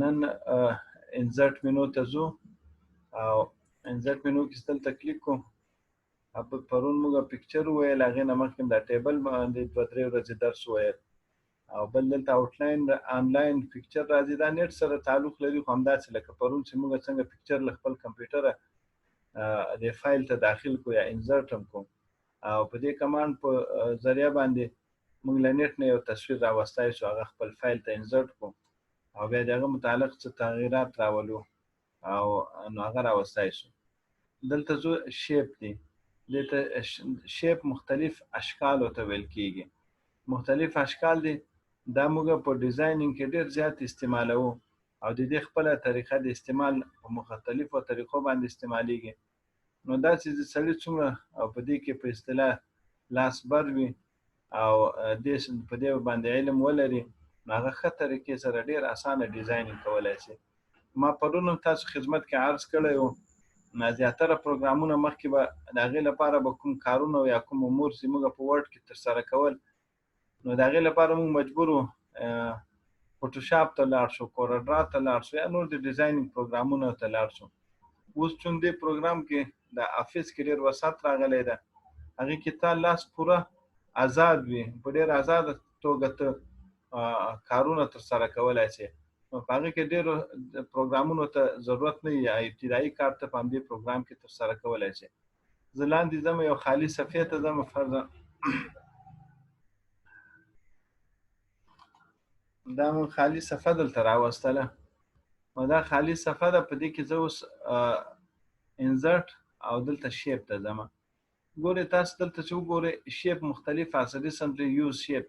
نن انزرټ منو ته ځو او انزرټ منو کې دلته کلیک کوو. پرون موږ پکچر وویل، هغې نه مخکې دا ټیبل باندې 2-3 ورځې درس وویل او بل دلته آوټلاین آنلاین پکچر راځي. دا نیټ سره تعلق لري، خو همداسې لکه پرون چې موږ څنګه پکچر له خپل کمپیوټره د فایل ته داخل کو یا انزرټ هم کوم او په دې کمانډ په ذریعه باندې موږ له نیټ نه یو تصویر راوستی شو، هغه خپل فایل ته انزرټ کو او بیا د هغه متعلق څه تغییرات راولو او نو هغه راوستی شو. دلته زو شیپ دی، دلته شیپ مختلف اشکالو ته ویل کیږي. مختلف اشکال دي، دا موږ په ډیزاینینګ کې ډېر زیات استعمالوو او د دې خپله طریقه د استعمال په مختلفو طریقو باندې استعمالیږي. نو داسې د سړي څومره او په دې کې په اصطلاح لاس بر وي او دې په دې باندې علم ولري، نو هغه ښه طریقې سره ډېر اسانه ډیزاینینګ کولی شي. ما پرون هم تاسو خدمت کې عرض کړی و، زیاتره پروګرامونه مخکې به د هغې لپاره به کوم کارونه یا کوم امور چې موږ په ورډ کې ترسره کول، نو د هغې لپاره موږ مجبور وو فوټوشاپ ته لاړ شو، کورډرا ته لاړ شو یا نور د ډیزاینینګ پروګرامونو ته لاړ شو. اوس چون دې پروګرام کې د افیس کې ډېر وسعت راغلی ده، هغې کې تا لاس پوره آزاد وي، په ډېر آزاده توګه ته کارونه ترسره کولی شي. نو په هغې کې ډېرو پروګرامونو ته ضرورت نه وي یا ابتدایي کار ته په همدې پروګرام کې ترسره کولی شي. زه لاندې ځم، یو خالي صفحې ته ځم، فرضاً دا مون خالي صفحه دلته راوستله او دا خالي صفحه ده. په دې کې زه اوس انزرټ او دلته شیپ ته ځم. ګورئ تاسو دلته چې وګورئ شیپ مختلف هست، ریسنټلی یوز شیپ.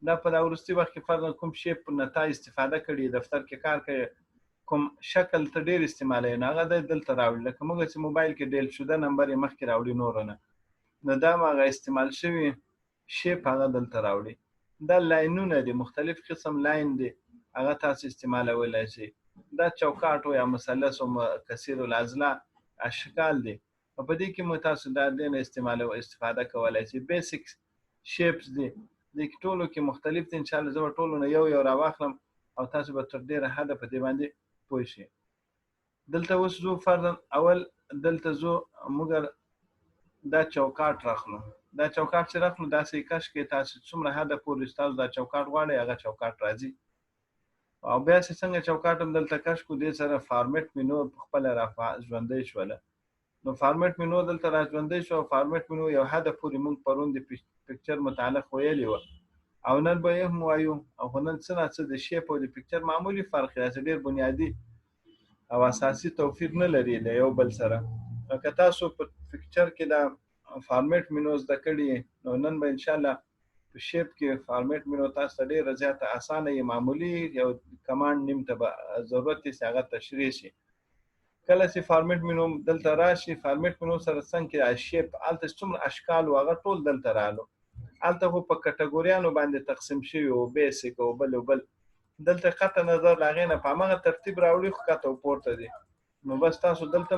دا په دا وروستي وخت کې فرضاً کوم شیپ نه تا استفاده کړې، دفتر کې کار کوي، کوم شکل ته ډېر استعمالوي، نو هغه دی دلته راوړي. لکه موږ چې موبایل کې ډیل شده نمبر یې مخکې راوړي، نور نه، نو دا هغه استعمال شوي شیپ هغه دلته راوړي. دا لاینونه دي، مختلف قسم لاین دي، هغه تاسو استعمالولی شئ. دا چوکاټ یا مثلث و کثیر الاضلاع اشکال دي، په دې کې مو تاسو دا دې نه استفاده کولی شئ. بیسیک شیپس دي، دې کې ټولو کې مختلف دي. انشاءالله زه به ټولو نه یو یو راواخلم او تاسو به تر ډېره حده په دې باندې پوه شئ. دلته اوس زو فرضاً اول دلته زو موږ دا چوکاټ راخلو. دا چوکاټ چې راخلو داسې کش کې تاسو څومره حده پورې تاسو دا چوکاټ غواړئ هغه چوکاټ راځي. او بیا چې څنګه چوکاټ هم دلته کش کو، دې سره فارمیټ مینو خپله را ژوندی شوله. نو فارمیټ مینو دلته را ژوندی شو. فارمیټ مینو یو حده پورې موږ پرون د پکچر متعلق ویلي وه او نن به یې هم وایو. او خو نن څه نه څه د شیپ او د پکچر معمولي فرق دی، ډېر بنیادي او اساسي توپیر نه لري له یو بل سره. که تاسو په پکچر کې دا فارمیټ مینو زده کړي، نو نن به انشاءالله په شیپ کې فارمیټ مینو تاسو ته ډېره زیاته اسانه یې، معمولي یو کمانډ نیم ته به ضرورت یې چې هغه تشریح شي. کله چې فارمیټ مینو دلته راشي، فارمیټ مینو سره څنګه کې شیپ هلته څومره اشکال و هغه ټول دلته رالو. هلته خو په کټګوریانو باندې تقسیم شوي و، بیسیک او بل او بل. دلته قطع نظر له هغې نه په همغه ترتیب راوړي، خو کته او پورته دي. نو بس تاسو دلته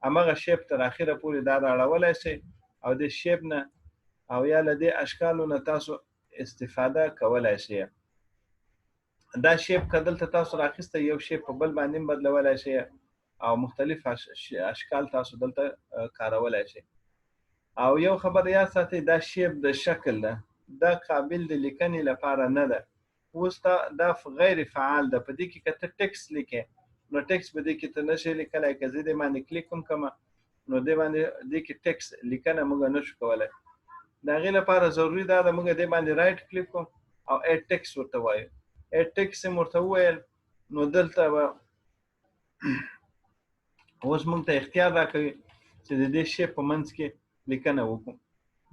همغه شیپ تر اخره پورې دا راړولی شئ او د شیپ نه او یا له دې اشکالو نه تاسو استفاده کولی شئ. دا شیپ که دلته تاسو راخیسته، یو شیپ په بل باندې بدلولی شئ او مختلف اشکال تاسو دلته کارولی شئ. او یو خبر یاد ساتئ، دا شیپ د شکل ده، دا قابل د لیکنې لپاره نه ده. اوس دا غیر فعال ده. په دې کې که ته ټکس لیکې، نو ټکس په دې کې ته نشئ لیکلی. که زه دې باندې کلیک هم کومه، نو دې باندې دې کې ټکس لیکنه موږ نشو کولی. د هغې لپاره ضروري دا ده موږ دې باندې رایټ کلیک کوو او ایډ ټکس ورته وایو. ایډ ټکس یې ورته وویل، نو دلته به اوس موږ ته اختیار راکوي چې د دې شیپ په منځ کې لیکنه وکړو.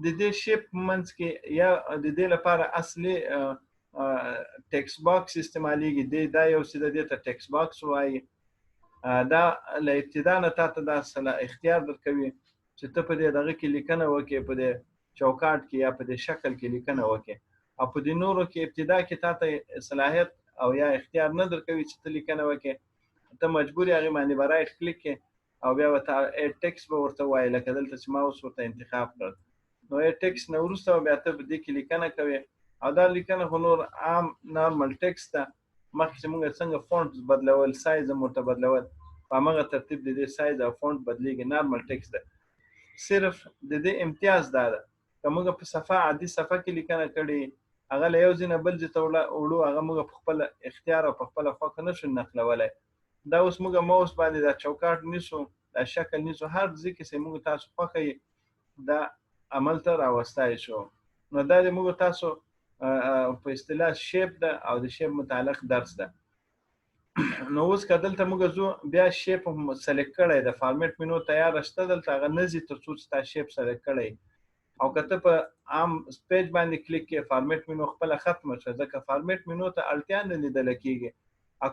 د دې شیپ په منځ کې یا د دې لپاره اصلي ټکس باکس استعمالیږي. دا یو څه د دې ته ټکس باکس وایي. دا له ابتدا نه تا ته دا اختیار درکوي چې ته په دې دغه کې لیکنه وکړې، په دې چوکاټ کې یا په دې شکل کې لیکنه وکړې. او په دې نورو کې ابتدا کې تا ته صلاحیت او یا اختیار نه درکوي چې ته لیکنه وکړې. ته مجبور هغې باندې به رایټ کلیک کې او بیا به ایډ ټکس به ورته وایي، لکه دلته چې ما اوس ورته انتخاب کړ. نو ایډ ټکس نه وروسته بیا ته په دې کې لیکنه کوې او دا لیکنه خو نور عام نارمل ټکس ده. مخکې چې موږ څنګه فونټ بدلول سایز هم ورته بدلول په همغه ترتیب د دې سایز او فونټ بدلیږي نارمل ټیکس ده صرف د دې امتیاز دا ده که موږ په صفحه عادي صفحه کې لیکنه کړې هغه له یو ځای نه بل ځای ته وړو هغه موږ په خپل اختیار او په خپله خوښه نشو نقلولی دا اوس موږ ماوس باندې دا چوکاټ نیسو دا شکل نیسو هر ځای کې چې موږ تاسو خوښه یې دا عمل ته راوستی شو نو دا د موږ تاسو په اصطلاح شیپ ده او د شیپ متعلق درس ده نو اوس که دلته موږ ځو بیا شیپ سلیکټ کړی د فارمیټ مینو تیاره شته دلته هغه نه ځي تر څو چې تا شیپ سلیکټ کړی او که ته په عام پیج باندې کلیک کې فارمیټ مینو خپله ختمه شوه ځکه فارمیټ مینو ته اړتیا نه لیدله کېږي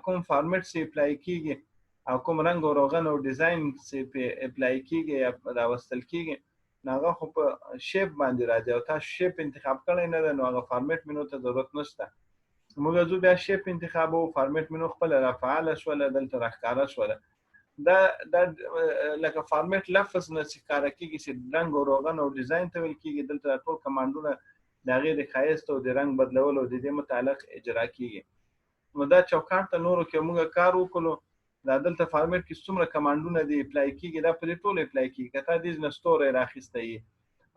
کوم فارمیټ چې اپلای کېږي او کوم رنګ او روغن او ډیزاین چې په اپلای کېږي یا راوستل کېږي نو هغه خو په شیپ باندې راځي او تاسو شیپ انتخاب کړی نه ده نو هغه فارمیټ مینو ته ضرورت نشته موږ ځو بیا شیپ انتخابو فارمیټ مینو خپله رافعاله شوله دلته راښکاره شوله دا لکه فارمیټ لفظ نه چې ښکاره کېږي چې رنګ او روغن او ډیزاین ته ویل کېږي دلته ټول کمانډونه د هغې د ښایست او د رنګ بدلولو او د دې متعلق اجرا کېږي نو دا چوکاټ ته نورو کې موږ کار وکړو دا دلته فارمیټ کې څومره کمانډونه دي اپلای کېږي دا په دې ټول اپلای کېږي که تا دې نه ستوری راخیستی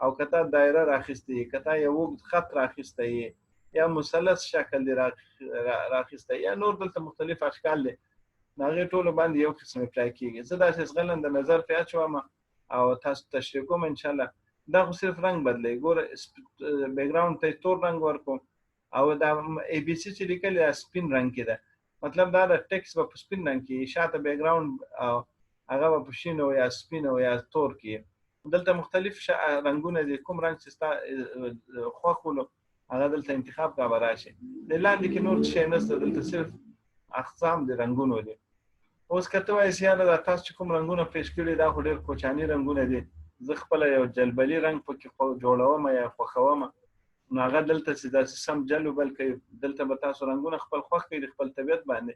او که تا دایره راخیستی که تا یو اوږد خط راخیستی یا مثلث شکل دی راخیستی یا نور دلته مختلف اشکال دی د هغې ټولو باندې یو قسم اپلای کېږي زه داسې زغلن د نظر پې اچوم او تاسو تشریح کوم انشاءالله دا خو صرف رنګ بدلوي ګوره بیکګراونډ ته تور رنګ ورکړو او دا ای بي سي چې لیکلي دا سپین رنګ کې ده مطلب دا د ټیکس به په سپین رنګ کې شاته بیکګراونډ او هغه به په شین او یا سپین او یا تور کې دلته مختلف رنګونه دي کوم رنګ چې ستا خوښ ولو هغه دلته انتخاب کا به راشي د لاندې کې نور شی نشته دلته صرف اقسام د رنګونو دي اوس که ته وایې چې یاره دا تاسو چې کوم رنګونه پیش کړي دا خو ډېر کوچاني رنګونه دي زه خپله یو جلبلي رنګ پکې جوړوم یا خوښوم نو هغه دلته چې داسې سم جل وبل کوي دلته به تاسو رنګونه خپل خوښ کړي د خپل طبیعت باندې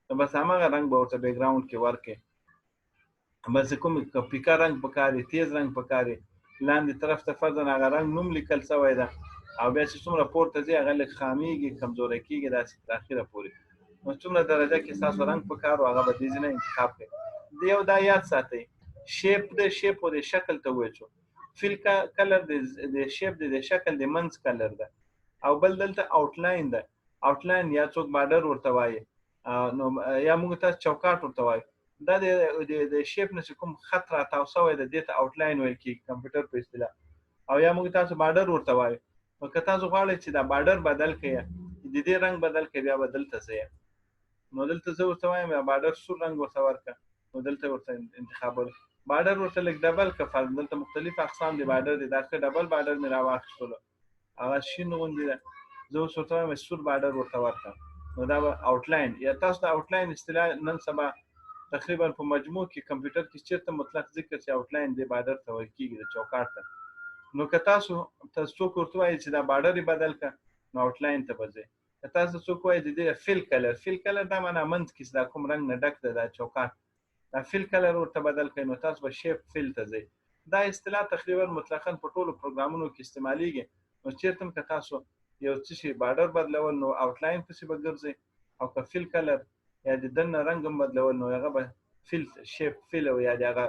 نو بس هماغه رنګ به ورته بیکګراونډ کې ورکړي بس کوم پیکا رنګ پکار دی تیز رنګ پکار دی لاندې طرف ته فرضاً هغه رنګ نوم لیکل شوی ده او بیا چې څومره پورته ځي هغه لږ خامېږي کمزوری کېږي داسې تر اخره پورې نو څومره درجه کې ستاسو رنګ پکار و هغه به دې ځای نه انتخاب کړئ د یو دا یاد ساتئ شیپ د شیپ او د شکل ته وایي فیل کلر د شیپ د شکل د منځ کلر ده او بل دلته آوټلاین ده آوټلاین یا څوک بارډر ورته وایي نو یا موږ تاسو چوکاټ ورته وایو دا د شیپ نه کوم خط راتاو شوی د دې ته آوټلاین ویل کېږي کمپیوټر په اصطلاح او یا موږ تاسو بارډر ورته وایو نو که تاسو غواړئ چې دا بارډر بدل کړئ د دې رنګ بدل کړئ بیا به دلته ځئ نو دلته زه ورته وایم بارډر سور رنګ ورته ورکړه نو دلته ورته انتخابول بارډر ورته لږ ډبل که دلته مختلف اقسام دي بارډر دي دا ښه ډبل بارډر مې راواخیستلو هغه شین غوندې ده زه اوس ورته وایم سور بارډر ورته ورکړه نو دا به آوټلاین یا تاسو د آوټلاین اصطلاح نن سبا تقریبا په مجموع کې کمپیوټر کې چېرته مطلق ذکر چې آوټلاین دی بارډر ته ویل کېږي د چوکاټ ته نو که تاسو څوک ورته وایي چې دا بارډر یې بدل کړه نو آوټلاین ته به ځئ که تاسو څوک وایي د دې فیل کلر دا معنا منځ کې چې دا کوم رنګ نه ډک ده دا چوکاټ دا فیل کلر ورته بدل کړئ نو تاسو به شیپ فیل ته ځئ دا اصطلاح تقریبا مطلقاً په ټولو پروګرامونو کې استعمالیږي نو چېرته هم که تاسو یو څه شي بارډر بدلول نو آوټلاین پسې به ګرځئ او که فیل کلر یا د دننه رنګ هم بدلول نو هغه به فیل شیپ فیل او یا د هغه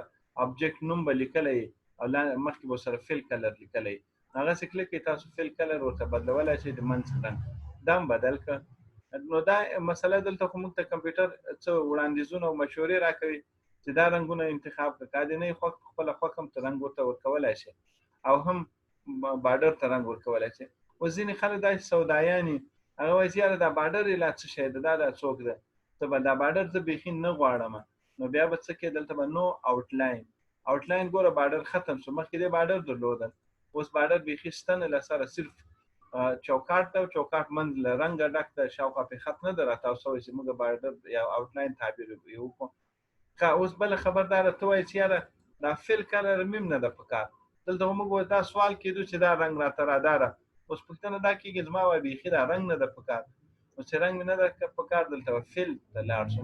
ابجیکټ نوم به لیکلی او مخکې به سره فیل کلر لیکلی هغسې کلیک کړئ تاسو فیل کلر ورته بدلولی شئ د منځ رنګ دا هم بدل کړه نو دا مسله دلته خو موږ ته کمپیوټر څه وړاندیزونه او مشورې راکوي چې دا رنګونه انتخاب کړه که دې نه یې خپله خوښ هم ته رنګ ورته ورکولی شي او هم بارډر ته رنګ ورکولی شي اوس ځینې خلک داسې سودایان دي هغه وایي چې یاره دا بارډر یې لا څه شی ده دا څوک ده ته به دا بارډر زه بیخي نه غواړم نو بیا به څه کې دلته به نو آوټلاین ګوره بارډر ختم شو مخکې دې بارډر درلودل اوس بارډر بیخي شته نه له سره صرف چوکاټ ته چوکاټ منځ له رنګه ډک ده شاوخوا پرې خط نه ده راتاو شوی چې موږ بارډر یا آوټلاین تعبیر یې وکړو ښه اوس بله خبرداره ته وایې چې یاره دا فیل کلر میم نه ده پکار دلته خو موږ دا سوال کېدو چې دا رنګ راته راداره اوس پوښتنه دا کېږي زما وایي بیخي دا رنګ نه ده پکار نو چې رنګ مې نه ده پکار دلته به فیل ته لاړ شو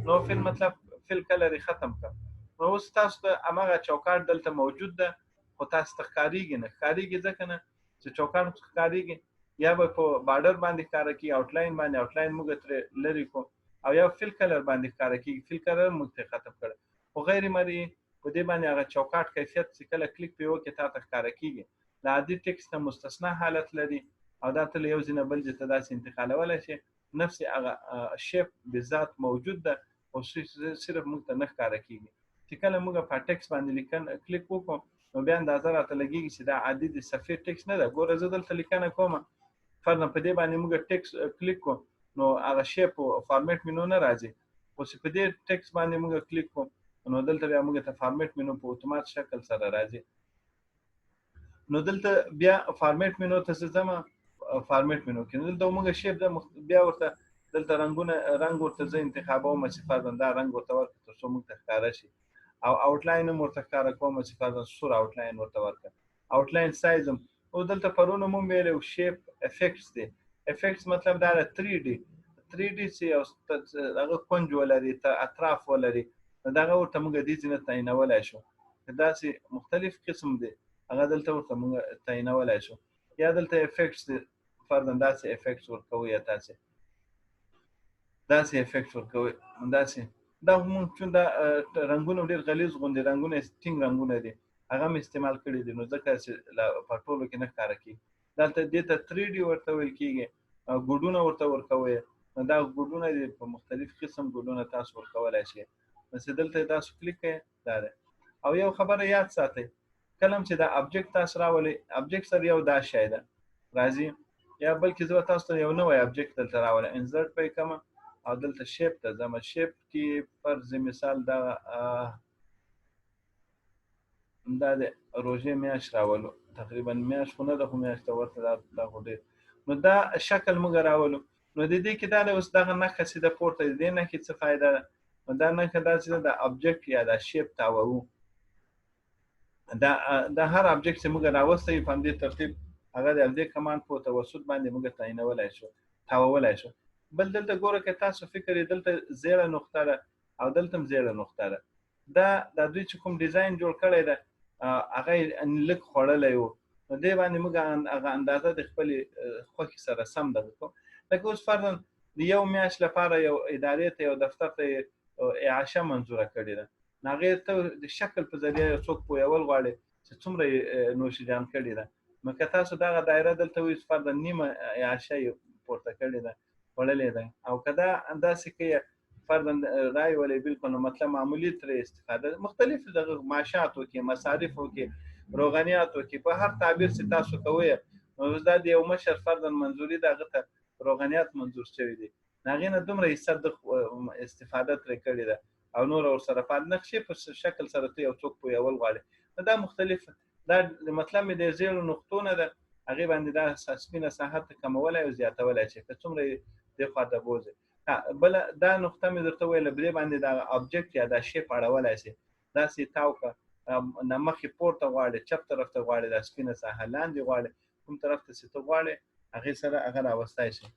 نو فیل مطلب فیل کلر یې ختم کړه نو اوس تاسو ته هماغه چوکاټ دلته موجود ده خو تاسو ته ښکارېږي نه ښکارېږي ځکه نه چې چوکاټ ښکارېږي یا به په بارډر باندې کار کوي آوټلاین باندې آوټلاین موږ تر لري کو او یا فل کلر باندې کار کوي فل کلر موږ ته ختم کړ خو غیر مرئي په دې باندې هغه چوکاټ کیفیت چې کله کلیک په یو کې تا ته ښکاره کیږي د عادي ټیکسټ نه مستثنا حالت لري او دا تل یو ځای نه بل ځای ته داسې انتقالولی شي نفس هغه شیپ بذات موجود ده او صرف موږ ته نه ښکاره کیږي چې کله موږ په ټیکسټ باندې کلیک وکړو نو بیا اندازه راته لګیږي چې دا عادي د صفحې ټیکسټ نه ده ګوره زه دلته لیکنه کوم فرضاً په دې باندې موږ ټیکسټ کلیک کوو نو هغه شیپ او فارمیټ مینو نه راځي خو چې په دې ټیکسټ باندې موږ کلیک کوو نو دلته بیا موږ ته فارمیټ مینو په اتومات شکل سره راځي نو دلته بیا فارمیټ مینو ته ځم فارمیټ مینو کې دلته موږ شیپ د بیا ورته دلته رنګ ورته زه انتخابوم چې فرضاً دا رنګ ورته ورکړم تر څو موږ ته ښکاره شي او آوټلاین هم ورته ښکاره کوم چې فرضاً سور آوټلاین ورته ورکړم آوټلاین سایز هم او دلته پرونه مونږ ویلو شیپ افیکټس دی افیکټس مطلب دا 3D چې یو هغه کونج ولري اطراف ولري دغه ورته موږ دې ځینې تعینولی شو داسې مختلف قسم دی هغه دلته ورته موږ تعینولی شو یا دلته افیکټس دی فرضاً داسې افیکټس ورکوو یا تاسې داسې افیکټ ورکوي داسې دا مونږ چون دا رنګونه ډېر غلیظ غوندې رنګونه ټینګ رنګونه دي هغه مې استعمال کړي دي نو ځکه چې په ټولو کې نه ښکاره کېږي دلته دې ته 3D ورته ویل کېږي ګوډونه ورته ورکوئ دا ګوډونه دي په مختلف قسم ګوډونه تاسو ورکولی شئ چې دلته تاسو کلیک کړئ دا دی او یو خبره یاد ساتئ کله هم چې دا ابجیکټ تاسو راولئ ابجیکټ سره یو دا شی ده راځي یا بلکې زه تاسو ته یو نوی ابجیکټ دلته راولم انسرټ پې کوم او دلته شیپ ته ځم شیپ کې فرض مثال دا د روژې میاشت راولو تقریبا میاشت خو نه ده خو میاشت ته ورته دا خو ډېر نو دا شکل موږ راولو نو د دې کې دا دی اوس دغه نښه چې ده پورته د دې نښې څه فایده ده نو دا نښه داسې ده د ابجیکټ یا د شیپ تاوو دا هر ابجیکټ چې موږ راوستی په همدې ترتیب هغه د همدې کمانډ په توسط باندې موږ تعینولی شو تاوولی شو بل دلته ګوره که تاسو فکر یې دلته زیړه نقطه ده او دلته هم زیړه نقطه ده دا دوی چې کوم ډیزاین جوړ کړی ده هغه یې لږ خوړلی و نو دې باندې موږ هغه اندازه د خپلې خوښې سره سم دغه کوو لکه اوس فرضاً د یو میاشت لپاره یو ادارې ته یو دفتر ته یې اعاشه منظوره کړې ده نو هغې ته د شکل په ذریعه یو څوک پوهول غواړي چې څومره یې نوشیجان کړې ده نو که تاسو دغه دایره دلته وایي فرضاً نیمه اعاشه یې پورته کړې ده خوړلې ده او که دا انداسې کوي فرضاً رای ولې بالکل نو مطلب معمولي ترې استفاده مختلف دغه معاشاتو کې مصارفو کې روغنیاتو کې په هر تعبیر چې تاسو کوئ نو دا د یو مشر فرضاً منظوري دغه ته روغنیات منظور شوي دي هغې نه دومره حصه د استفاده ترې کړې ده او نور ورسره په نقشې په شکل سره ته یو څوک پوهول غواړي دا مختلف دا مطلب مې د زیړو نقطو نه ده هغې باندې دا سپینه ساحه ته کمولی او زیاتولی شي که څومره دې خوا ته بوځي بله دا نقطه مې درته ویله په دې باندې دا ابجیکټ یا دا شیپ اړولی شي داسې تاو که نه مخکې پورته غواړي چپ طرف ته غواړي دا سپینه ساحه لاندې غواړي کوم طرف ته چې ته غواړې هغې سره هغه راوستی شي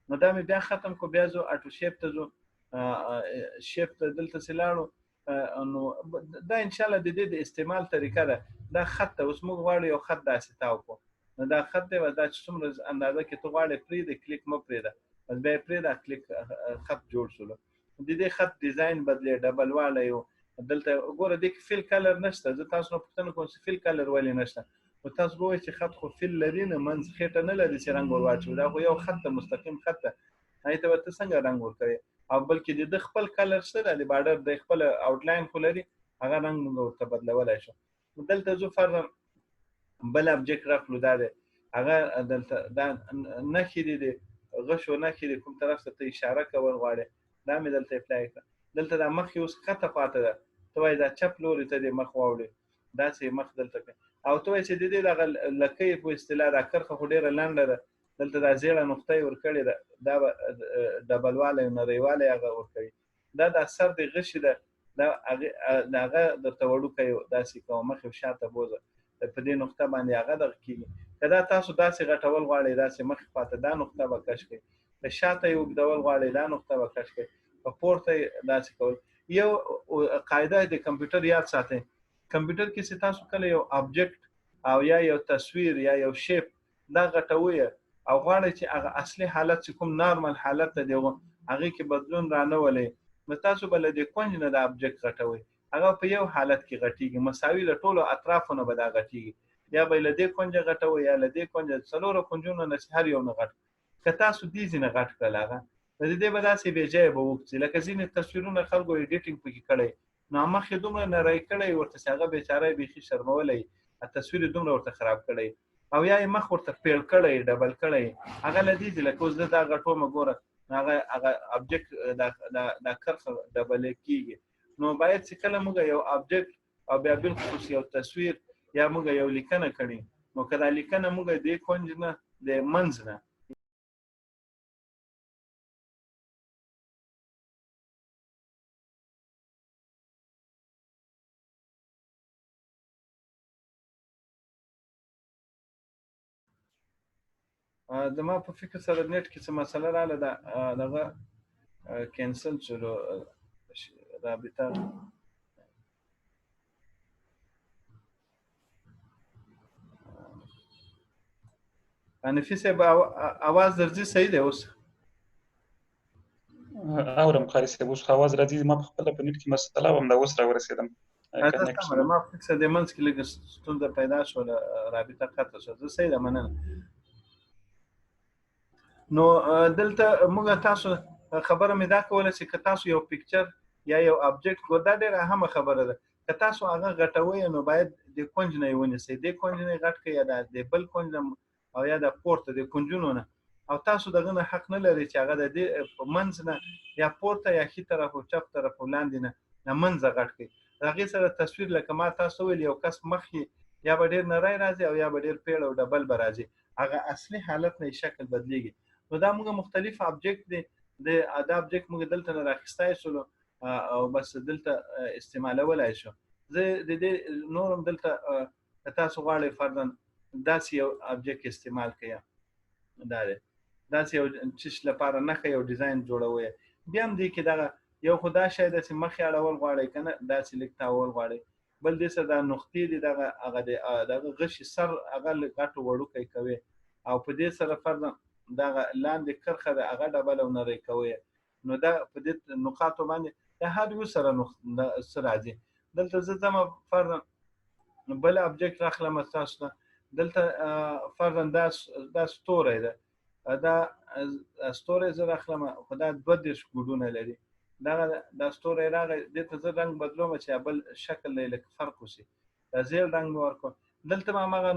نو دا مې بیا ختم کو بیا ځو اټو شیپ ته ځو شیپ ته دلته چې لاړو نو دا انشاءالله د دې د استعمال طریقه ده دا خط ته اوس موږ غواړو یو خط داسې تاو کو نو دا خط دی دا چې څومره اندازه کې ته غواړې پرېږدې کلیک مه پرېږده بس بیا یې پرېږده کلیک خط جوړ شولو د دې خط ډیزاین بدلې ډبل والی یو دلته ګوره دې کې فل کلر نشته زه تاسو نه پوښتنه کوم چې فل کلر ولې نشته خو تاسو به وایئ چې خط خو فل لري نه منځ خېټه نه لري چې رنګ ور واچوو دا خو یو خط ته مستقیم خط ته هغې ته به ته څنګه رنګ ورکوې او بلکې د ده خپل کلر شته ده د بارډر د خپل آوټلاین خو لري هغه رنګ موږ ورته بدلولی شو دلته زه فرضاً بل ابجیکټ راکړو دا دی هغه دلته دا نښې دي د غشو نښې دي کوم طرف ته اشاره کول غواړې دا مې دلته اپلای کړه دلته دا مخ اوس ښکته پاته ده ته وایې دا چپ لوري ته دې مخ واوړې داسې مخ دلته کوي او ته وایې چې د دې دغه لکۍ په اصطلاح دا کرښه خو ډېره لنډه ده دلته دا زیړه نقطه یې ورکړې ده دا به ډبلوالی او نریوالی هغه ورکوي دا سر د غشي ده دا هغه درته وړوکی داسې کوه مخې شاته بوځه په دې نقطه باندې هغه دغه کېږي که دا تاسو داسې غټول غواړئ داسې مخې خواته دا نقطه به کش کړئ که شاته یې اوږدول غواړئ دا نقطه به کش کړئ په پورته یې داسې کول یو قاعده د کمپیوټر یاد ساتئ کمپیوټر کې چې تاسو کله یو ابجیکټ او یا یو تصویر یا یو شیپ دا غټوئ او غواړئ چې هغه اصلي حالت چې کوم نارمل حالت ته دی هغې کې بدلون رانولئ، نو تاسو به له دې کونج نه دا ابجکټ غټوئ. هغه په یو حالت کې غټیږي، مساوي له ټولو اطرافو نه به دا غټیږي. یا به یې له دې کونجه غټوئ یا له دې کونجه، څلورو کونجونو نه هر یو نه غټ. که تاسو دې ځینې غټ کړل هغه د دې به داسې بې ځایه به وکړي، لکه ځینې تصویرونه خلکو ایډیټینګ پکې کړی، نو مخ یې دومره نری کړی ورته چې هغه بیچاره بیخي شرمولی، تصویر یې دومره ورته خراب کړی، او یا یې مخ ورته پیړ کړی، ډبل کړی. هغه له دې چې لکه اوس زه دا غټومه ګوره، هغه ابجکټ دا کرښه ډبلې کېږي. نو باید چې کله موږ یو ابجکټ او بیا بالخصوص یو تصویر یا موږ یو لیکنه کړي، نو که دا لیکنه موږ دې کونج نه د منځ نه زما په فکر سره نیټ کې څه مسله رااله ده، دغه کینسل شولو رابطه. حنفي صاحب اواز درځي صحیح دی اوس؟ اورم قاري صاحب، اوس اواز راځي. ما په خپله په نیټ کې مسله وم، دا اوس راورسېدم. ما په فکر سره د منځ کې لږ ستونزه پیدا شوله، رابطه قطع شوه. زه صحیح ده، مننه. نو دلته موږ تاسو خبره مې دا کوله چې که تاسو یو پکچر یا یو ابجکټ، دا ډېره اهمه خبره ده، که تاسو هغه غټوئ نو باید د کونج نه یې ونیسئ، د کونج نه یې غټ کړئ یا د بل کونج نه، او یا د پورته د کونجونو نه، او تاسو دغه نه حق نه لرئ چې هغه د دې په منځ نه یا پورته یا ښي طرف او چپ طرف او لاندې نه منځه غټ کړئ. د هغې سره تصویر لکه ما تاسو ویل یو کس مخ یې یا به ډېر نری راځي او یا به ډېر پیړ او ډبل به راځي، هغه اصلي حالت نه شکل بدلیږي. نو دا موږ مختلف ابجکټ دی، دا ابجکټ موږ دلته نه راخیستی شولو او بس دلته استعمالولی شو. زه د دې نورم دلته که تاسو غواړئ فرضاً داسې یو ابجکټ استعمال کړئ، دا دی داسې یو چیز لپاره نښه یو ډیزاین جوړوئ، بیا هم دې کې دغه یو خو دا شی ده چې مخ یې اړول غواړئ که نه داسې لږ تاول غواړئ، بل دې سره دا نقطې دي دغه هغه د دغه غشي سر هغه لږ غټ وړوکی کوئ، او په دې سره فرضاً دغه لاندې کرښه ده هغه ډبل او نری کوئ، نو دا په دې نقاطو باندې د هر یو سره څه راځي. دلته زه ځمه فرضاً بل ابجکټ راخلم ستاسو ته، دلته فرضاً دا ستوری ده، دا ستوری زه راخلم، خو دا 22 ګوډونه لري، دا ستوری راغی، دې ته زه رنګ بدلوم چې بل شکل دی لکه فرق وشي، دا زیړ رنګ مې ورکړو. دلته هم هماغه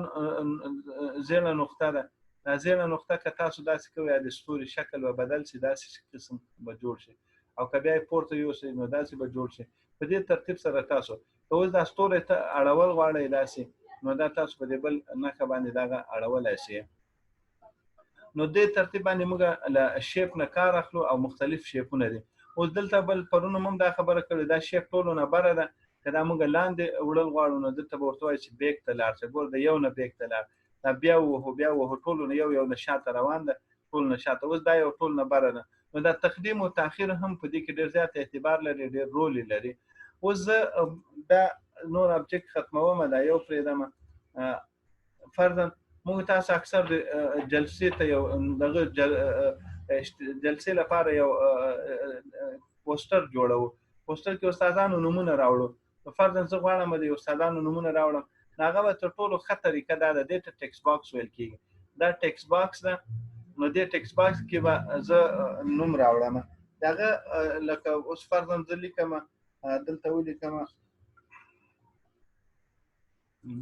زیړه نقطه ده، دا زیړه نقطه که تاسو داسې کوئ د ستوري شکل به بدل شي، داسې قسم به جوړ شي، او که بیا یې پورته یوسئ نو داسې به جوړ شي. په دې ترتیب سره تاسو که اوس دا ستوری ته اړول غواړئ داسې، نو دا تاسو په دې بل نښه باندې دغه اړولی شئ. نو دې ترتیب باندې موږ له شیپ نه کار اخلو او مختلف شیپونه دي. اوس دلته بل پرون هم دا خبره کړې، دا شیپ ټولو نه بره ده، که دا موږ لاندې وړل غواړو نو دلته به ورته وایي چې بیک ته لاړ شه، ګوره د یو نه بیک ته لاړ، دا بیا ووهو ټولو نه یو نه شاته روان ده، ټول نه شاته. اوس دا یو ټول نه بره ده، نو دا تقدیم او تاخیر هم په دې کې ډېر زیات اعتبار لري، ډېر رول لري. اوس زه دا نور ابجکټ ختموم، دا یو پرېږدم. فرضاً موږ تاسو اکثر جلسې ته یو دغه جلسې لپاره یو پوسټر جوړوو، پوسټر کې استادانو نومونه راوړو، فرضاً زه غواړم د استادانو نومونه راوړم، هغه به تر ټولو ښه طریقه دا ده، دې ته ټکس باکس ویل کېږي، دا ټکس باکس ده. نو دې ټکس باکس کې به زه نوم راوړم، دغه لکه اوس فرضاً زه لیکم، دلته ولیکم،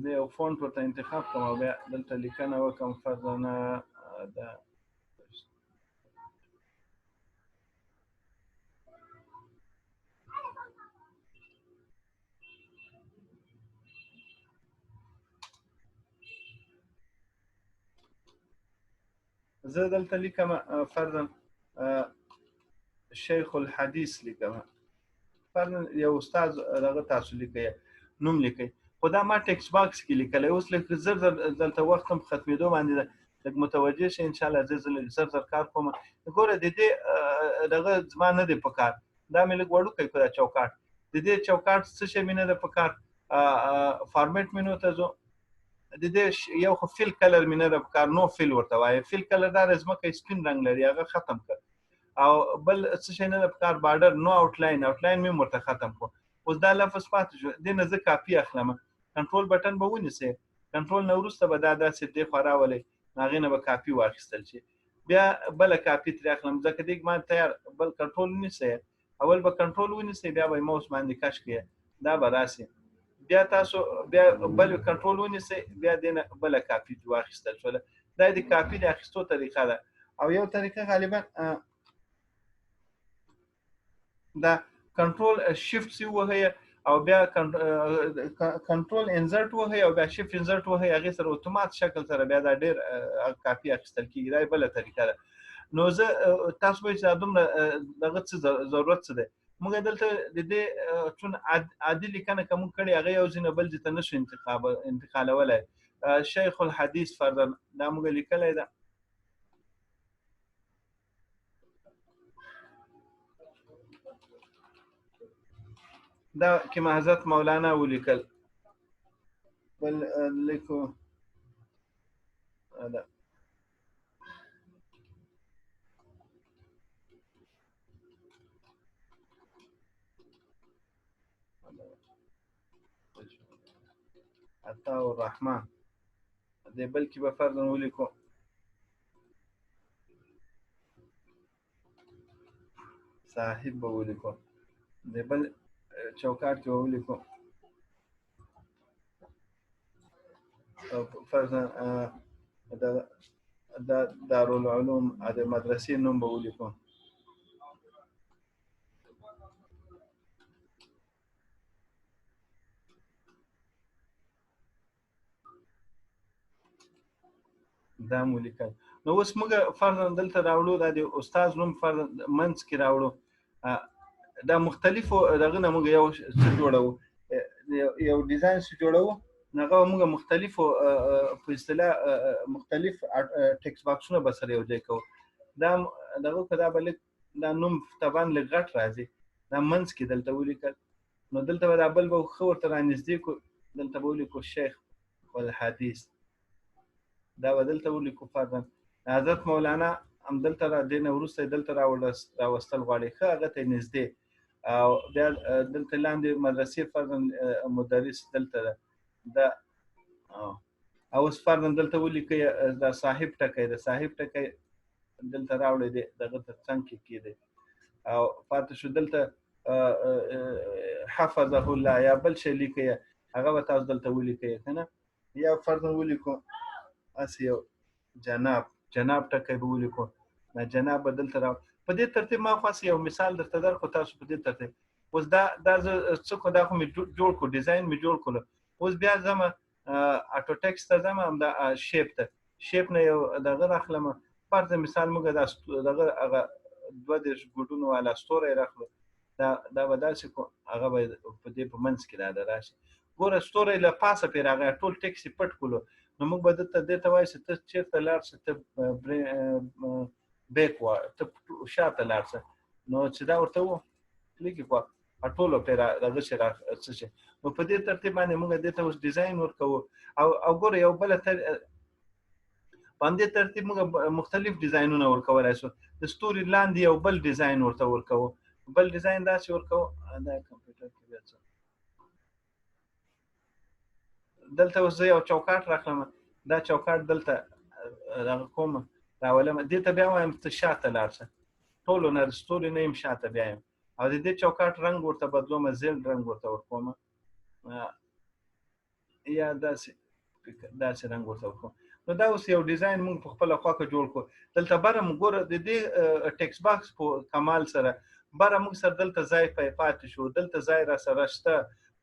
زه یو فونټ ورته انتخاب کوم او بیا دلته لیکنه وکړم، فرضاً دا زه دلته لیکم فرضاً شیخ الحدیث لیکم، فرضاً یو استاد دغه تاسو لیکئ نوم لیکئ، خو دا ما ټکس باکس کې لیکلی. اوس لږ زر دلته وخت هم ختمېدو باندې ده، لږ متوجه شئ انشاءالله. زه زر کار کوم. ګوره د دې دغه زما نه دی په کار، دا مې لږ وړوکی کړو دا چوکاټ، د دې چوکاټ څه شی مې نه ده په کار، فارمیټ مینو ته ځو، د دې یو خو فیل کلر مې نه ده په کار، نو فیل ورته وایي. فیل کلر دا ځمکه سپین رنګ لري، هغه ختم کړ. او بل څه شی نه ده په کار، بارډر نو آوټلاین مې ورته ختم کړو. اوس دا لفظ پاتې شو، دې نه زه کاپي اخلم، کنټرول بټن به ونیسئ، کنټرول نه وروسته به دا داسې دې خوا راولئ، هغې نه به کاپي واخیستل شي. بیا بله کاپي ترې اخلم، ځکه دې ما تیار بل کنټرول ونیسئ، اول به کنټرول ونیسئ، بیا به موس باندې کش کړئ، دا به راسي. بیا تاسو بیا بل کنټرول ونیسئ، بیا دې نه بله کاپي واخیستل شوله. دا د کاپي د اخیستو طریقه ده. او یو طریقه غالبا دا کنټرول شیفت سی وهي او بیا کنټرول انزرټ وهي او بیا شیفت انزرټ وهي، هغې سره اتومات شکل سره بیا دا ډېر کاپي اخیستل کېږي. دا بله طریقه ده. نو زه تاسو وایئ چې دا دومره دغه څه ضرورت څه دی. موږ دلته د دې چون عادي لیکنه که موږ کړې، هغه یو ځای نه بل ځای ته نشو انتقالولی. شیخ الحدیث فرضاً دا موږ لیکلی ده، دا کې حضرت مولانا ولیکل. بل لیکو دا عطا الرحمن، دې بل کې به فرضاً ولیکو صاحب به ولیکو، دې بل چوکاټ کې به ولیکو فرضاً د دارالعلوم د مدرسې نوم به ولیکو. دا مو لیکل. نو اوس موږ فرضاً دلته راوړو، دا د استاد نوم فرضاً منځ کې راوړو. دا مختلفو دغه نه موږ یو څه جوړو، یو ډیزاین څه جوړو، هغه موږ مختلفو په اصطلاح مختلف ټیکس باکسونه به سره یو ځای کوو. دا دغه که دا به لږ دا نوم طبعا لږ غټ راځي، دا منځ کې دلته ولیکل. نو دلته به دا بل به ښه ورته رانږدې کړو، دلته به ولیکو شیخ الحدیث، دا به دلته ولیکو فرضاً. حضرت مولانا همدلته دې نه وروسته یې دلته راوستل غواړي، ښه هغه ته یې نږدې. او بیا دلته لاندې مدرسې فرضاً مدرس دلته ده، دا او اوس فرضاً دلته ولیکئ دا صاحب ټکی، د صاحب ټکی دلته راوړی دی، دغه تر څنګ کې کېدی. او پاتې شو دلته حفظه الله، یا بل شی لیکئ، هغه به تاسو دلته ولیکئ، که نه. یا فرضاً ولیکو هسې یو جناب ټکی به ولیکو، دا جناب به دلته راو. په دې ترتیب ما خو یو مثال درته درکړو، تاسو په دې ترتیب. اوس دا زه څه کو، دا خو مې جوړ کړو، ډیزاین مې جوړ کړو. اوس بیا ځم اټو ټیکس ته ځم، همدا شیپ ته، شیپ نه یو دغه راخلم. فرض مثال موږ دغه هغه 22 ګوټونو والا ستوری راخلو، دا به داسې کو، هغه به په دې په منځ کې دا راشي. ګوره ستوری له پاسه پرې راغی، ټول ټیکس یې پټ کړلو. نو موږ به دې ته وایو چې ته چېرته لاړ شې، ته بیک ته شاته لاړ شه. نو چې دا ورته و کلیک کړه، ټولو پرې دغه شي څه شي. نو په دې ترتیب باندې موږ دې ته اوس ډیزاین ورکوو. او ګوره یو بله په همدې ترتیب موږ مختلف ډیزاینونه ورکولی شو. د ستوري لاندې یو بل ډیزاین ورته ورکوو، بل ډیزاین داسې ورکوو. دا کمپیوټر کې بیا څه دلته اوس زه یو چوکاټ راخلم، دا چوکاټ دلته دغه کوم راولم، دې ته بیا وایم ته شاته لاړ شه، ټولو نه ستوري نه یم شاته بیا یم. او د دې چوکاټ رنګ ورته بدلوم، زیل رنګ ورته ورکوم، یا داسې رنګ ورته ورکوم. نو دا اوس یو ډیزاین موږ په خپله خواکه جوړ کړو. دلته بره موږ ګوره د دې ټیکس باکس په کمال سره بره موږ سره دلته ځای پاتې شو، دلته ځای را سره شته.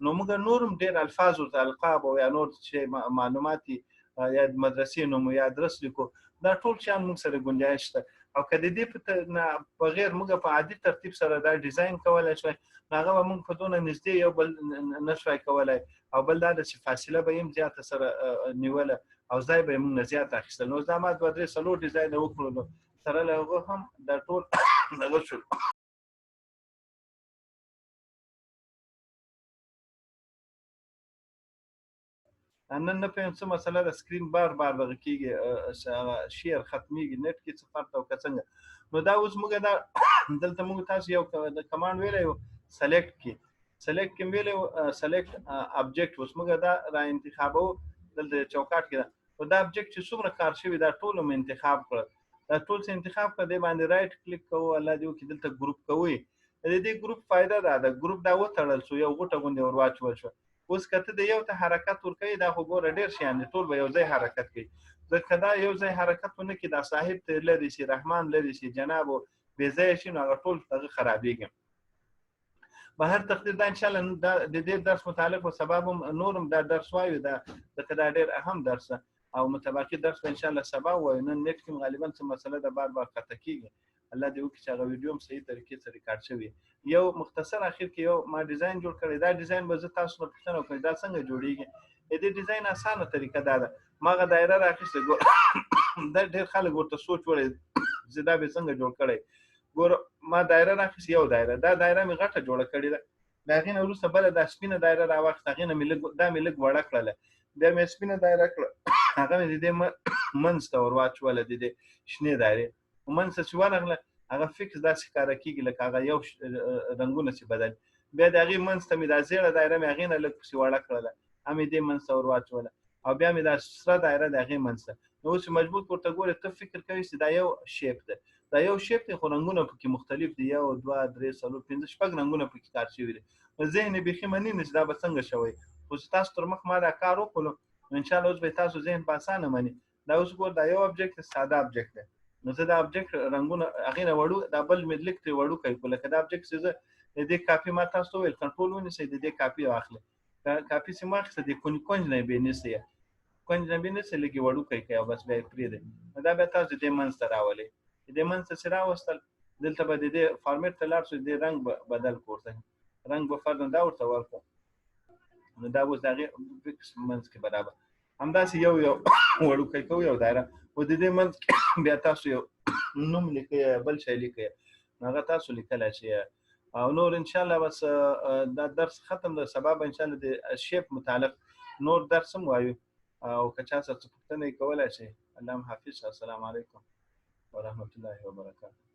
نو موږ نورم ډېر الفاظ ورته القاب او یا نور شی معلومات یا مدرسې نوم یا ادرس لیکو، دا ټول شیان موږ سره ګنجایش شته. او که د دې نه بغیر موږ په عادي ترتیب سره دا ډیزاین کولی شوی، هغه به موږ په دونه نږدې یو بل نه شوی کولی. او بل دا ده چې فاصله به یې زیاته سره نیوله او ځای به یې موږ نه زیات اخیستل. نو دا ما 2-3 ډیزاینه وکړلو، سره له هغه هم دا ټول دغه شول. نن نه پوهیم څه مسله ده، سکرین بار دغه کېږي، شیر ختمېږي، نېټ کې څه فرق ده او که څنګه. نو دا اوس موږ دا دلته موږ تاسو یو د کمانډ ویلی و سلیکټ کې کې ویلی و سلیکټ ابجیکټ. اوس موږ دا را انتخابوو دلته چوکاټ کې ده. او دا ابجیکټ چې څومره کار شوي دا ټول مو انتخاب کړل. دا ټول څه انتخاب کړه، دې باندې رایټ کلیک کوو، الله دې وکړي دلته ګروپ کوئ. د دې ګروپ فایده دا ده، ګروپ دا وتړل شو، یو غوټه غوندې ور واچول شو. اوس که ته د یو ته حرکت ورکوي، دا خو ګوره ډېر شیان دي، ټول به یو ځای حرکت کوي. ځکه دا یو ځای حرکت ونه کړي، دا صاحب ته لرې شي، رحمان لرې شي، جناب بې ځایه شي، نو هغه ټول هغه خرابېږي. به هر تقدیر دا انشاءالله د دې درس متعلق به سبا هم نورم دا درس وایو، ځکه دا ډېر اهم درس ده او متباقي درس به انشاءالله سبا وایو. نن نیټ کې غالبا څه مسله ده بار قطع کېږي. الله دې وکړي چې هغه ویډیو هم صحیح طریقې سره ریکارډ شوي. یو مختصر اخر کې یو ما ډیزاین جوړ کړی. دا ډیزاین به زه تاسو نه پوښتنه وکړم دا څنګه جوړیږي. د دې ډیزاین اسانه طریقه دا ده، ما هغه دایره راخیستې، دا ډېر خلک ورته سوچ وړی چې دا به څنګه جوړ کړی. ګوره ما دایره راخیستې، یو دایره، دا دایره مې غټه جوړه کړې ده. د هغې نه وروسته بله دا سپینه دایره راواخیسته، هغې نه مې دا مې لږ وړه کړله، بیا مې سپینه دایره کړه، هغه مې د دې منځ ته ور واچوله، د دې شنې دایرې منځ ته چې ورغله هغه فکس داسې ښکاره کېږي لکه هغه یو رنګونه چې بدل. بیا د هغې منځ ته مې دا زیړه دایره مې هغې نه لږ پسې وړه کړله، هم مې دې منځ ته ور واچوله، او بیا مې دا سره دایره د هغې منځ ته. نو اوس مضبوط ورته ګورې، ته فکر کوي چې دا یو شیپ ده، دا یو شیپ دی، خو رنګونه پکې مختلف دي، 1 2 3 4 5 6 رنګونه پکې کار شوي دي. ذهن یې بیخي مني نه چې دا به څنګه شوی، خو چې تاسو تر مخ ما دا کار وکړو نو انشاءالله اوس به تاسو ذهن په اسانه مني. دا اوس ګور دا یو ابجیکټ ساده ابجیکټ دی، نو زه دا ابجیکټ رنګونه هغې نه وړو، دا بل مې لږ ترې وړوکی کړو، لکه دا ابجیکټ چې زه د دې کاپي ما تاسو ته وویل کنټرول ونیسئ، د دې کاپي واخلئ، کاپي چې مو واخیسته د کونج نه یې بې نیسئ، کونج نه بې نیسئ، لږ یې وړوکی کړئ او بس بیا یې پرېږدئ. نو دا بیا تاسو د دې منځ ته راولئ، د دې منځ ته چې راوستل دلته به د دې فارمیټ ته لاړ شو، د دې رنګ به بدل کړو، ورته رنګ به فرضاً دا ورته ورکړو، نو دا اوس د هغې فکس منځ کې برابر همداسې یو وړوکی کوو یو دایره، او د دې منځ کې بیا تاسو یو نوم لیکئ، بل شی لیکئ، نو هغه تاسو لیکلی شئ. او نور انشاءالله بس دا درس ختم ده. سبا به انشاءالله د شیپ متعلق نور درس هم وایو، او که چا څه پوښتنه یې کولی شئ. الله حافظ، السلام علیکم ورحمة الله وبرکاته.